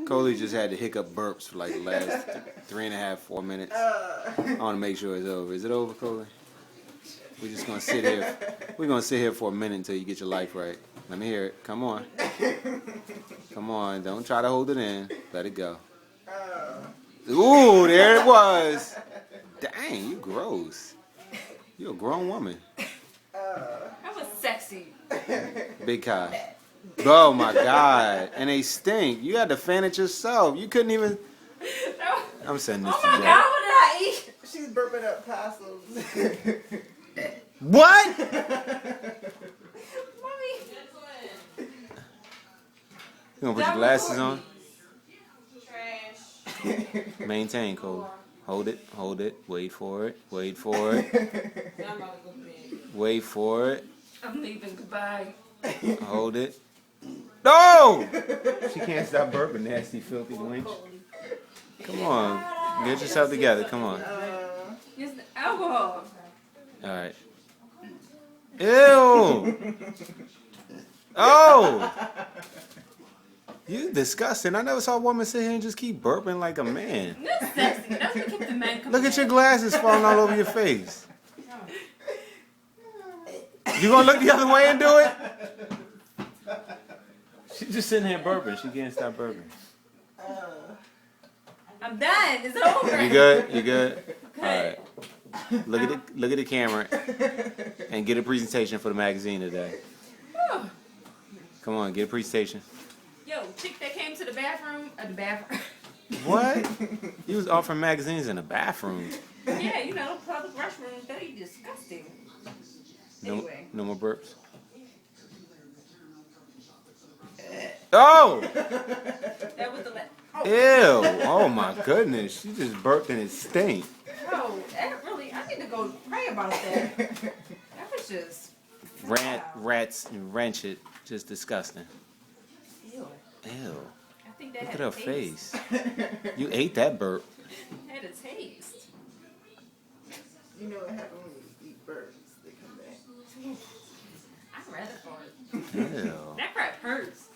Coley just had to hiccup burps for like the last 3.5, 4 minutes. I want to make sure it's over. Is it over, Coley? We're just gonna sit here. We're gonna sit here for a minute until you get your life right. Let me hear it. Come on. Come on. Don't try to hold it in. Let it go. Ooh, there it was. Dang, you gross. You're a grown woman. That was sexy. Big Kai. Oh my God. And they stink. You had to fan it yourself. You couldn't even. I'm sending this Oh to my Jack. God, what did I eat? She's burping up possums. What? Mommy. You gonna put your glasses on? Trash. Maintain, Cole. Hold it, hold it. Wait for it. Wait for it. I'm about to go to bed. Wait for it. I'm leaving. Goodbye. Hold it. No! She can't stop burping, nasty, filthy wench. Come on. Get yourself together. Come on. It's the alcohol. Alright. Ew! Oh! You disgusting. I never saw a woman sit here and just keep burping like a man. That's sexy. That's what keeps the man coming. Look at your glasses falling all over your face. You gonna look the other way and do it? She's just sitting here burping. She can't stop burping. I'm done. It's over. You good? You good? Alright. Look at the camera and get a presentation for the magazine today. Come on, get a presentation. Yo, chick that came to the bathroom. The bathroom. What? You was offering magazines in the bathroom. Yeah, you know, public restrooms. They disgusting. Anyway. No more burps. Oh! That was the last. Ew! Oh my goodness! She just burped and it stank. Bro, that really. I need to go pray about that. That was just. Rats and wrench it. Just disgusting. Ew. Ew. I think that Look had at her a taste. face. You ate that burp. It had a taste. You know what happens when you eat birds? They come back. I'd rather fart. Ew. That crap hurts.